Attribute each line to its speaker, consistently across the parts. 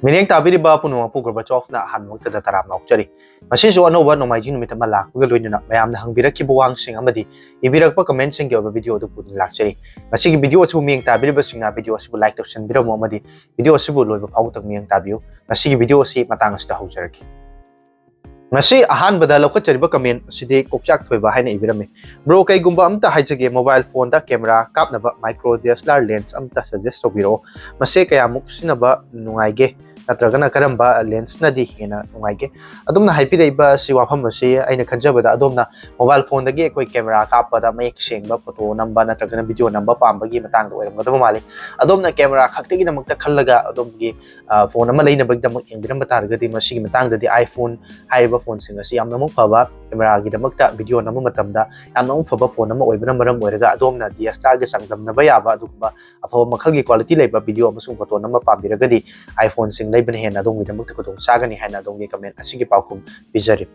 Speaker 1: Mining tabiriba puno pu Gorbachev-na hanmukta taram naukchari. Masisu anoba nomaijin numit ama lakpaga loinana mayamna hangbirakkiba wangsing amadi ibirakpa comment sing yoba video adu pudin lakchari. Masigi video asu mining tabiriba singna video asu like tawsanbiramu amadi video asu loiba phawtang mining tabiu. Masigi video asi matang asda haujaraki. Masi ahanbada lokachariba comment asidi kokchak thoiba haina ibirame. Bro kaigumba amta haijage mobile phone da camera kapnaba micro DSLR lens amta suggest tobiro. Masi kayamuk sinaba nungaige natragana karamba lens na di hena nungaige adumna haipiraiba si wafam asi aina khanjabada adumna mobile phone dagi ekoi camera kapada mayek sengba photo namba natragana video namba pambagi matang do oiramgadaba male adumna camera khaktagi namakta khallaga adumgi phone ama leina bagdam engbiram batargadi masigi matang dadi iPhone haiba phone sing asi yamna muk phaba camera gi damakta video namba matamda yamna muk phaba phone ama oibana maram oiraga adumna DSLR ga sangdam na bayaba adumba aphaba makhalgi quality leiba video amasung photo namba pambiragadi iPhone sing ben hena dong widam ta kodong sagani hena dong comment asigi paukum bizari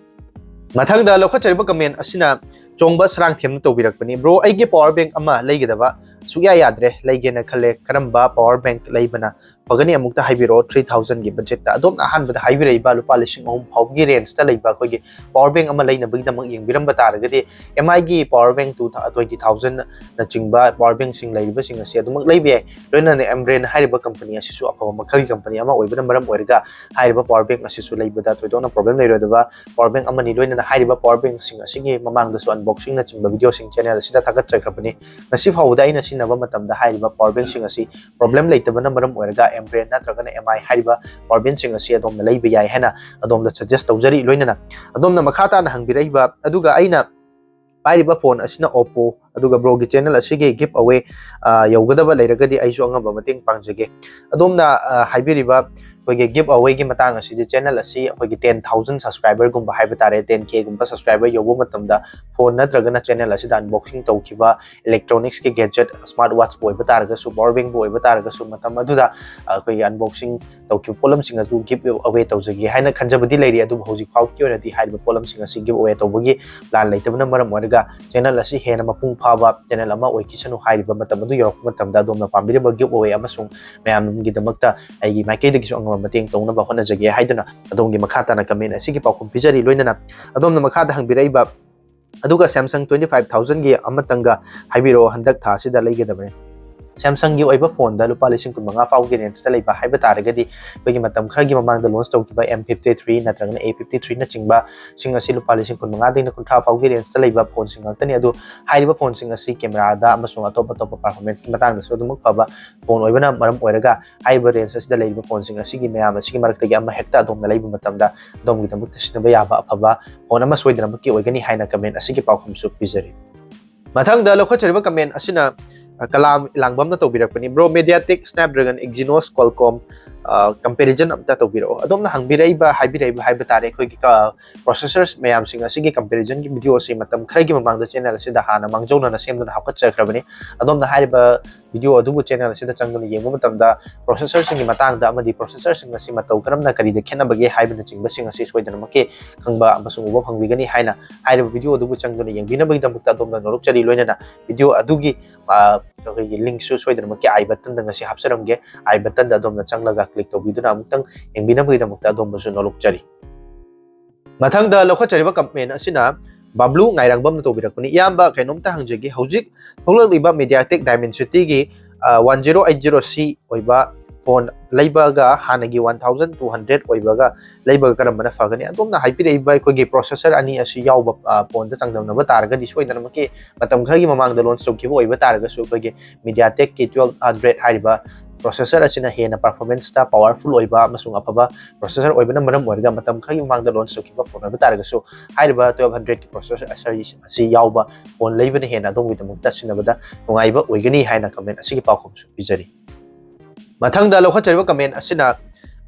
Speaker 1: mathang da lokha chariba comment asina chongba sarang them to birakpani bro aigi power bank ama leigidaba sugya yadre leigena khale karamba power bank leibana pagani amukta haibiro 3000 gi budget ta adom ahan bada haibirei ba lupa lising ohum phawgi range ta leiba kogi power bank ama leina bagi damang yeng biram bata ragadi MI gi power bank 20000 na chingba power bank sing leiba sing asi adumak leibe loina ne Embraer haiba company asi su apawa makhali company ama oibana maram oirga haiba power bank asi su leiba da toidona problem leiro daba power bank ama ni loina haiba power bank sing asi gi mamang da su unboxing na chingba video sing channel sida thagat chakrapani nasi phawda ina sinaba matam da haiba power bank sing asi problem leitabana maram oirga Embraer natragana MI haiba power bank sing asi adom leiba yai hena adom da suggest tawjari loinana adom na makhata na hangbiraiba aduga aina pairiba phone asina Oppo aduga bro gi channel asigi giveaway yaugadaba leiragadi aisu angaba mating pangjage adom na haibiriba koige giveaway gi matang asidi channel asi koige 10000 subscriber gumba haiba tare 10k gumba subscriber yobo matamda phone natragana channel asida unboxing tawkiba electronics ke gadget smartwatch boy bataraga su power bank boy bataraga su matam aduda koige unboxing tawki polam singa su giveaway tawjagi haina khanjabadi leiri adu hoji phau ki oradi haiba polam singa si giveaway tawbagi plan leitabana maram wariga channel asi hena mapung phaba channel ama oikisanu haiba matam adu yorok matamda domna pambiriba giveaway amasung mayam gi damakta aigi maikei dagi su mating tong na ba hona jage haiduna adongi makhata na comment asigi paukum pijari loinana adom na makhata hangbiraiba aduga Samsung 25000 gi amatanga haibiro handak tha sida leigedabane Samsung gi oiba phone da lupa lising kun manga fau gi range ta leiba haiba taragadi bagi matam khar gi mamang da launch tawkiba M53 natragana A53 na chingba singa si lupa lising kun manga ding na kun tha fau gi range ta leiba phone singa tani adu haiba phone singa si camera da amasung atop performance ki matang da so dumuk paba phone oiba na maram oiraga haiba range da leiba phone singa si gi mayam si gi marak tagi amma hekta dom na leiba matam da dom gi tamuk tasnaba yaba phaba phone ama soidana maki oigani haina comment asigi paukhum su pizari mathang da lokha chariba comment asina kalam langbam na tobirakpani bro MediaTek Snapdragon Exynos Qualcomm comparison amta tobiro adom na hangbiraiba haibiraiba haiba tare khoi ki processors mayam singa sigi comparison ki video si matam khrai gi mamang da channel sida hana mangjona na semduna hakat chakrabani adom na haiba video adubu channel sida changduna yengba matam da processor singi matang da amadi processor singa si matau karam na kari de khena bage haiba na chingba singa si soidana make khangba amasung uba phangwigani haina haiba video adubu changduna yengbina bagi damukta adom na norok chari loinana video adugi link su soidana make I button da ngasi hapsaramge I button da adom na changlaga click to biduna amutang yengbina bagi damukta adom basu nolok chari mathang da lokha chariba comment asina bablu ngairangbam na tobirakpani iyamba kainomta hangjagi hojik thonglaliba MediaTek Dimensity gi 1080C oiba phone leibaga hanagi 1200 oibaga leibaga karambana fagani adomna haipiraiba kogi processor ani asi yauba phone da changdamna ba targa di soidana make matam khargi mamang da launch tawkiba oiba targa su kogi MediaTek K1200 haiba processor asina hena performance ta powerful oiba amasung apaba processor oibana maram oirga matam khargi mamang da launch tawkiba phone ba targa su haiba 1200 ki processor asi yauba phone leibana hena dongwi damukta sinabada nungaiba oigani haina comment asigi paukhum su bijari mathang da lokha chariba comment asina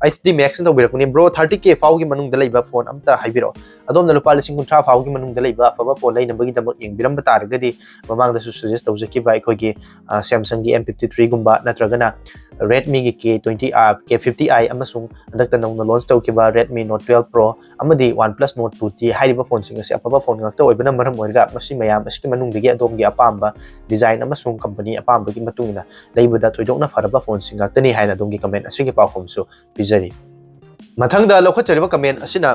Speaker 1: HD Max na tobirakuni bro 30k fau gi manung da leiba phone amta haibiro adom na lupa lising kuntra fau gi manung da leiba phaba phone leina bagi damak yengbiram ba taragadi mamang da su suggest tawjaki ba ikoi gi Samsung gi M53 gumba natragana Redmi gi K20 K50i amasung adakta nong na launch tawkiba Redmi Note 12 Pro amadi OnePlus Note 2T hairiba phone singa si apaba phone ngakta oibana maram oirga masi mayam aski manung digi adom gi apamba design amasung company apamba gi matungina leibada toidokna faraba phone singa tani haina dom gi comment asigi paukhum su bizari ꯃꯊꯪꯗ ꯂꯧꯈꯠꯆꯔꯤꯕ comment ꯑꯁꯤꯅ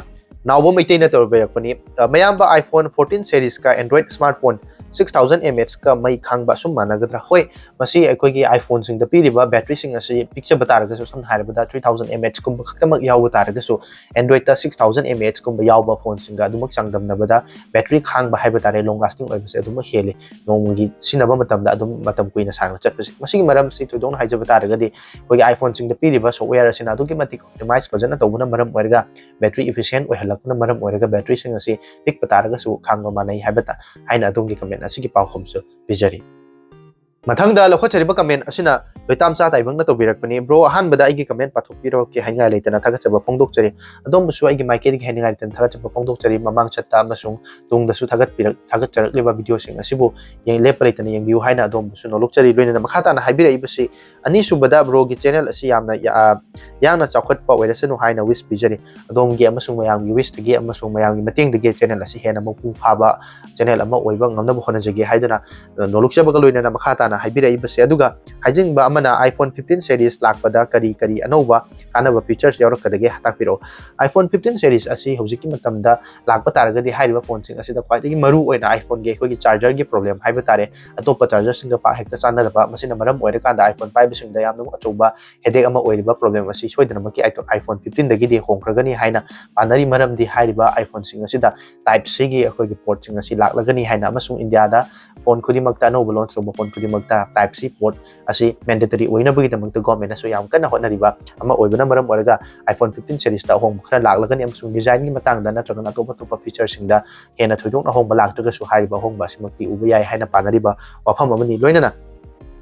Speaker 1: ꯅꯥꯎꯕ ꯃꯩꯇꯩꯅ ꯇꯧꯔꯛꯄꯅꯤ ꯃꯌꯥꯝꯕ iPhone 14 series का Android smartphone 6000 mAh का ꯃꯩ ꯈꯥꯡꯕ ꯑꯁꯨꯝ ꯃꯥꯟꯅꯒꯗ꯭ꯔꯥ ꯍꯣꯏ ꯃꯁꯤ ꯑꯩꯈꯣꯏꯒꯤ iPhone ꯁꯤꯡꯗ ꯄꯤꯔꯤꯕ ꯕꯦꯇꯔꯤꯁꯤꯡ ꯑꯁꯤ ꯄꯤꯛꯆꯕ ꯇꯥꯔꯒꯁꯨ ꯁꯝꯅ ꯍꯥꯏꯔꯕꯗ 3000 mAh ꯀꯨꯝꯕ ꯈꯛꯇꯃꯛ ꯌꯥꯎꯕ ꯇꯥꯔꯒꯁꯨ Android ꯇ 6000 mAh ꯀꯨꯝꯕ ꯌꯥꯎꯕ ꯐꯣꯟꯁꯤꯡꯒ ꯑꯗꯨꯃꯛ ꯆꯥꯡꯗꯝꯅꯕꯗ ꯕꯦꯇꯔꯤ ꯈꯥꯡꯕ ꯍꯥꯏꯕ ꯇꯥꯔꯦ ꯂꯣꯡ ꯂꯥꯁꯇꯤꯡ ꯑꯣꯏꯕꯁꯦ ꯑꯗꯨꯃꯛ ꯍꯦꯜꯂꯤ ꯅꯣꯡꯃꯒꯤ ꯁꯤꯖꯤꯟꯅꯕ ꯃꯇꯝꯗ ꯑꯗꯨꯝ ꯃꯇꯝ ꯀꯨꯏꯅ ꯁꯥꯡꯅ ꯆꯠꯄꯁꯤ ꯃꯁꯤꯒꯤ ꯃꯔꯝꯁꯤ ꯊꯣꯏꯗꯣꯛꯅ ꯍꯥꯏꯖꯕ ꯇꯥꯔꯒꯗꯤ ꯑꯩꯈꯣꯏꯒꯤ iPhone ꯁꯤꯡꯗ ꯄꯤꯔꯤꯕ ꯁꯣꯐꯋꯦꯌꯔ ꯑꯁꯤꯅ ꯑꯗꯨꯛꯀꯤ ꯃꯇꯤꯛ ꯑꯣꯞꯇꯤꯃꯥꯏꯖ ꯐꯖꯅ ꯇꯧꯕꯅ ꯃꯔꯝ ꯑꯣꯏꯔꯒ ꯕꯦꯇꯔꯤ ꯏꯐꯤꯁꯤꯌꯦꯟट ꯑꯣꯏꯍꯜꯂꯛꯄꯅ ꯃꯔꯝ ꯑꯣꯏꯔꯒ ꯕꯦꯇꯔꯤꯁꯤꯡ ꯑꯁꯤ ꯄꯤꯛꯄ ꯇꯥꯔꯒꯁꯨ ꯈꯥꯡꯕ ꯃꯥꯟꯅꯩ ꯍꯥꯏꯅ ꯑꯗꯣꯝꯒꯤ ꯀꯃꯦꯟ ꯑꯁꯤꯒꯤ ꯄꯥꯎꯈꯨꯝꯁꯨ ꯄꯤꯖꯔꯤ ꯃꯊꯪꯗ ꯂꯧꯈꯠꯆꯔꯤꯕ ꯀꯃꯦꯟ ꯑꯁꯤꯅ ꯂꯣꯏꯇꯥꯝꯆꯥ ꯇꯥꯏꯕꯪꯅ ꯇꯧꯕꯤꯔꯛꯄꯅꯤ ꯕ꯭ꯔꯣ ꯑꯍꯥꯟꯕꯗ ꯑꯩꯒꯤ ꯀꯃꯦꯟ ꯄꯥꯊꯣꯛꯄꯤꯔꯛꯀꯦ ꯍꯥꯏꯅꯤꯡꯉꯥꯏ ꯂꯩꯇꯅ ꯊꯥꯒꯠꯆꯕ ꯐꯣꯡꯗꯣꯛꯆꯔꯤ ꯑꯗꯣꯝꯕꯨꯁꯨ ꯑꯩꯒꯤ ꯃꯥꯏꯀꯩꯗꯒꯤ ꯍꯥꯏꯅꯤꯡꯉꯥꯏ ꯂꯩꯇꯅ ꯊꯥꯒꯠꯆꯕ ꯐꯣꯡꯗꯣꯛꯆꯔꯤ ꯃꯃꯥꯡ ꯆꯠꯇ ꯑꯃꯁꯨꯡ ꯇꯨꯡꯗꯁꯨ ꯊꯥꯒꯠꯆꯔꯛꯂꯤꯕ ꯚꯤꯗꯤꯑꯣꯁꯤꯡ ꯑꯁꯤꯕꯨ ꯂꯦꯞꯄ ꯂꯩꯇꯅ ꯌꯦꯡꯕꯤꯌꯨ ꯍꯥꯏꯅ ꯑꯗꯣꯝꯕꯨꯁꯨ ꯅꯣꯛꯆꯔꯤ ꯂꯣꯏꯅꯅ ꯃꯈꯥ ꯇꯥꯅ ꯍꯥꯏꯕꯤꯔꯛꯏꯕꯁꯤ ꯑꯅꯤꯁꯨꯕꯗ ꯕ꯭ꯔꯣꯒꯤ ꯆꯦꯅꯦꯜ ꯑꯁꯤ ꯌꯥꯝꯅ ꯆꯥꯎꯈꯠꯄ ꯑꯣꯏꯔꯁꯅꯨ ꯍꯥꯏꯅ ꯋꯤꯁ ꯄꯤꯖꯔꯤ ꯑꯗꯣꯝꯒꯤ ꯑꯃꯁꯨꯡ ꯃꯌꯥꯝꯒꯤ ꯋꯤꯁꯇꯒꯤ ꯑꯃꯁꯨꯡ ꯃꯌꯥꯝꯒꯤ ꯃꯇꯦꯡꯗꯒꯤ ꯆꯦꯅꯦꯜ ꯑꯁꯤ ꯍꯦꯟꯅ ꯃꯄꯨꯡ ꯐꯥꯕ ꯆꯦꯅꯦꯜ ꯑꯃ ꯑꯣꯏꯕ ꯉꯝꯅꯕ ꯍꯣꯠꯅꯖꯒꯦ ꯍꯥꯏꯗꯨꯅ ꯅꯣꯂꯨꯛꯆꯕꯒ ꯂꯣꯏꯅꯅ ꯃꯈꯥ ꯇꯥꯅ ꯍꯥꯏꯕꯤꯔꯛꯏꯕꯁꯤ ꯑꯗꯨꯒ ꯍꯥꯏꯖꯅꯤꯡꯕ ꯑꯃꯅ iPhone 15 series ꯂꯥꯛꯄꯗ ꯀꯔꯤ ꯑꯅꯧꯕ ꯀꯥꯟꯅꯕ ꯐꯤꯆꯔꯁ ꯌꯥꯎꯔꯛꯀꯗꯒꯦ ꯇꯥꯛꯄꯤꯔꯛꯑꯣ iPhone 15 series ꯑꯁꯤ ꯍꯧꯖꯤꯛꯀꯤ ꯃꯇꯝꯗ ꯂꯥꯛꯄ ꯇꯥꯔꯒꯗꯤ ꯍꯥꯏꯔꯤꯕ ꯐꯣꯟꯁꯤꯡ ꯑꯁꯤꯗ ꯈ꯭ꯋꯥꯏꯗꯒꯤ ꯃꯔꯨ ꯑꯣꯏꯅ iPhone ꯒꯤ ꯑꯩꯈꯣꯏꯒꯤ ꯆꯥꯔꯖꯔꯒꯤ ꯄ꯭ꯔꯣꯕ꯭ꯂꯦꯝ ꯍꯥꯏꯕ ꯇꯥꯔꯦ ꯑꯇꯣꯞꯄ ꯆꯥꯔꯖꯔꯁꯤꯡꯒ ꯄꯥꯛ ꯍꯦꯛꯇ ꯆꯥꯟꯅꯗꯕ ꯃꯁꯤꯅ ꯃꯔꯝ ꯑꯣꯏꯔꯀꯥꯟꯗ iPhone ꯄꯥꯏꯕꯁꯤꯡꯗ ꯌꯥꯝꯅ ꯑꯆꯧꯕ ꯍꯦꯗꯦꯛ ꯑꯃ ꯑꯣꯏꯔꯤꯕ ꯄ꯭ꯔꯣꯕ꯭ꯂꯦꯝ ꯑꯁꯤ ꯁꯣꯏꯗꯅꯃꯛꯀꯤ iPhone 15 ꯗꯒꯤꯗꯤ ꯍꯣꯡꯈ꯭ꯔꯒꯅꯤ ꯍꯥꯏꯅ ꯄꯥꯅꯔꯤ ꯃꯔꯝꯗꯤ ꯍꯥꯏꯔꯤꯕ iPhone ꯁꯤꯡ ꯑꯁꯤꯗ Type C ꯒꯤ ꯑꯩꯈꯣꯏꯒꯤ ꯄꯣꯔꯠꯁꯤꯡ ꯑꯁꯤ ꯂꯥꯛꯂꯒꯅꯤ ꯍꯥꯏꯅ ꯑꯃꯁꯨꯡ ꯏꯟꯗꯤꯌꯥꯗ ꯐꯣꯟ ꯈꯨꯗꯤꯡꯃꯛꯇ ꯑꯅꯧꯕ ꯂꯣꯟꯆ ꯇꯧꯕ ꯐꯣꯟ ꯈꯨꯗꯤꯡꯃꯛꯇ Type C ꯄꯣꯔꯠ ꯑꯁꯤ ꯃꯦꯟꯗꯦꯇꯔꯤ ꯑꯣꯏꯅꯕꯒꯤꯗꯃꯛꯇ ꯒꯣꯔꯃꯦꯟꯅꯁꯨ ꯌꯥꯝ ꯀꯟꯅ ꯍꯣꯠꯅꯔꯤꯕ ꯑꯃ ꯑꯣꯏꯕꯅ ꯃꯔꯝ ꯑꯣꯏꯔꯒ iPhone 15 series ꯑꯍꯣꯡꯕ ꯈꯔ ꯂꯥꯛꯂꯒꯅꯤ ꯑꯃꯁꯨꯡ ꯗꯤꯖꯥꯏꯟꯒꯤ ꯃꯇꯥꯡꯗ ꯅꯠꯇ꯭ꯔꯒꯅ ꯑꯇꯣꯞꯄ ꯐꯤꯆꯔꯁꯤꯡꯗ ꯍꯦꯟꯅ ꯊꯣꯏꯗꯣꯛꯅ ꯑꯍꯣꯡꯕ ꯂꯥꯛꯇ꯭ꯔꯒꯁꯨ ꯍꯥꯏꯔꯤꯕ ꯑꯍꯣꯡꯕ ꯑꯁꯤꯃꯛꯇꯤ ꯎꯕ ꯌꯥꯏ ꯍꯥꯏꯅ ꯄꯥꯅꯔꯤꯕ ꯋꯥꯐꯝ ꯑꯃꯅꯤ ꯂꯣꯏꯅꯅ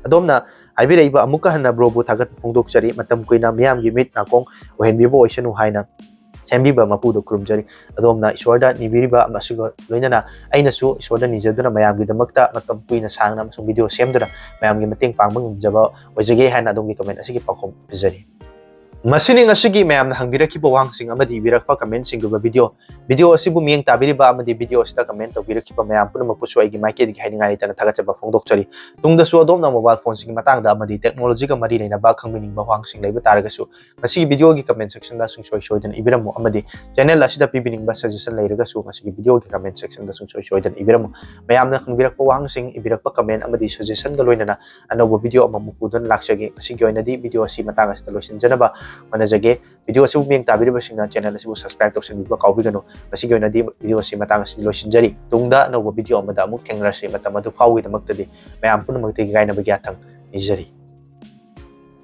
Speaker 1: ꯑꯗꯣꯝꯅ ꯍꯥꯏꯕꯤꯔꯛꯏꯕ ꯑꯃꯨꯛꯀ ꯍꯟꯅ ꯕ꯭ꯔꯣꯕꯨ ꯊꯥꯒꯠꯄ ꯐꯣꯡꯗꯣꯛꯆꯔꯤ ꯃꯇꯝ ꯀꯨꯏꯅ ꯃꯤꯌꯥꯝꯒꯤ ꯃꯤꯠ ꯅꯥꯀꯣꯡ ꯑꯣꯏꯍꯟꯕꯤꯕ ꯑꯣꯏꯁꯅꯨ ꯍꯥꯏꯅ ꯁꯦꯝꯕꯤꯕ ꯃꯄꯨꯗ ꯈꯨꯔꯨꯝꯖꯔꯤ ꯑꯗꯣꯝꯅ ꯏꯁꯣꯔꯗ ꯅꯤꯕꯤꯔꯤꯕ ꯑꯁꯤꯒ ꯂꯣꯏꯅꯅ ꯑꯩꯅꯁꯨ ꯏꯁꯣꯔꯗ ꯅꯤꯖꯗꯨꯅ ꯃꯌꯥꯝꯒꯤꯗꯃꯛꯇ ꯃꯇꯝ ꯀꯨꯏꯅ ꯁꯥꯡꯅ ꯑꯃꯁꯨꯡ ꯚꯤꯗꯤꯑꯣ ꯁꯦꯝꯗꯨꯅ ꯃꯌꯥꯝꯒꯤ ꯃꯇꯦꯡ ꯄꯥꯡꯕ ꯉꯝꯖꯕ ꯑꯣꯏꯖꯒꯦ ꯍꯥꯏꯅ ꯑꯗꯣꯝꯒꯤ ꯀꯃꯦꯟ ꯑꯁꯤꯒꯤ ꯄꯥꯎꯈꯨꯝ ꯄꯤꯖꯔꯤ ꯃꯁꯤꯅꯤ ꯉꯁꯤꯒꯤ ꯃꯌꯥꯝꯅ ꯍꯪꯕꯤꯔꯛꯈꯤꯕ ꯋꯥꯍꯪꯁꯤꯡ ꯑꯃꯗꯤ ꯏꯕꯤꯔꯛꯄ ꯀꯃꯦꯟꯠꯁꯤꯡꯒꯤ ꯚꯤꯗꯤꯑꯣ ꯑꯁꯤꯕꯨ ꯃꯤꯠꯌꯦꯡ ꯇꯥꯕꯤꯔꯤꯕ ꯑꯃꯗꯤ ꯚꯤꯗꯤꯑꯣ ꯑꯁꯤꯗ ꯀꯃꯦꯟꯠ ꯇꯧꯕꯤꯔꯛꯈꯤꯕ ꯃꯌꯥꯝ ꯄꯨꯝꯅꯃꯛꯄꯨꯁꯨ ꯑꯩꯒꯤ ꯃꯥꯏꯀꯩꯗꯒꯤ ꯍꯥꯏꯅꯤꯡꯉꯥꯏ ꯂꯩꯇꯅ ꯊꯥꯒꯠꯆꯕ ꯐꯣꯡꯗꯣꯛꯆꯔꯤ ꯇꯨꯡꯗꯁꯨ ꯑꯗꯣꯝꯅ ꯃꯣꯕꯥꯏꯜ ꯐꯣꯟꯁꯤꯡꯒꯤ ꯃꯇꯥꯡꯗ ꯑꯃꯗꯤ ꯇꯦꯛꯅꯣꯂꯣꯖꯤꯒ ꯃꯔꯤ ꯂꯩꯅꯕ ꯈꯪꯕꯤꯅꯤꯡꯕ ꯋꯥꯍꯪꯁꯤꯡ ꯂꯩꯕ ꯇꯥꯔꯒꯁꯨ ꯉꯁꯤꯒꯤ ꯚꯤꯗꯤꯑꯣꯒꯤ ꯀꯃꯦꯟꯠ ꯁꯦꯛꯁꯟꯗ ꯁꯨꯡꯁꯣꯏ ꯁꯣꯏꯗꯅ ꯏꯕꯤꯔꯝꯃꯨ ꯑꯃꯗꯤ ꯆꯦꯅꯦꯜ ꯑꯁꯤꯗ ꯄꯤꯕꯤꯅꯤꯡꯕ ꯁꯖꯦꯁꯟ ꯂꯩꯔꯒꯁꯨ ꯉꯁꯤꯒꯤ ꯚꯤꯗꯤꯑꯣꯒꯤ ꯀꯃꯦꯟꯠ ꯁꯦꯛꯁꯟꯗ ꯁꯨꯡꯁꯣꯏ ꯁꯣꯏꯗꯅ ꯏꯕꯤꯔꯝꯃꯨ ꯃꯌꯥꯝꯅ ꯍꯪꯕꯤꯔꯛꯄ ꯋꯥꯍꯪꯁꯤꯡ ꯏꯕꯤꯔꯛꯄ ꯀꯃꯦꯟꯠ ꯑꯃꯗꯤ ꯁꯖꯦꯁꯟꯒ ꯂꯣꯏꯅꯅ ꯑꯅꯧꯕ ꯚꯤꯗꯤꯑꯣ ꯑꯃꯃꯨꯛ ꯄꯨꯗꯨꯅ ꯂꯥꯛꯆꯒꯦ ꯉꯁꯤꯒꯤ ꯑꯣꯏꯅꯗꯤ ꯚꯤꯗꯤꯑꯣ ꯑꯁꯤ ꯃꯇꯥꯡ ꯑꯁꯤꯗ ꯂꯣꯏꯁꯤꯟꯖꯅꯕ ꯍꯣꯠꯅꯖꯒꯦ ꯚꯤꯗꯤꯑꯣ ꯑꯁꯤꯕꯨ ꯃꯤꯠꯌꯦꯡ ꯇꯥꯕꯤꯔꯤꯕꯁꯤꯡꯅ ꯆꯦꯅꯦꯜ ꯑꯁꯤꯕꯨ ꯁꯕꯁꯀ꯭राꯏꯕ ꯇꯧꯁꯤꯟꯕꯤꯕ ꯀꯥꯎꯕꯤꯒꯅꯨ ꯉꯁꯤꯒꯤ ꯑꯣꯏꯅꯗꯤ ꯚꯤꯗꯤꯑꯣ ꯑꯁꯤ ꯃꯇꯥꯡ ꯑꯁꯤꯗ ꯂꯣꯏꯁꯤꯟꯖꯔꯤ ꯇꯨꯡꯗ ꯑꯅꯧꯕ ꯚꯤꯗꯤꯑꯣ ꯑꯃꯗ ꯑꯃꯨꯛ ꯊꯦꯡꯅꯔꯁꯤ ꯃꯇꯝ ꯑꯗꯨ ꯐꯥꯎꯕꯒꯤꯗꯃꯛꯇꯗꯤ ꯃꯌꯥꯝ ꯄꯨꯝꯅꯃꯛꯇꯒꯤ ꯀꯥꯏꯅꯕ ꯌꯥꯊꯪ ꯅꯤꯖꯔꯤ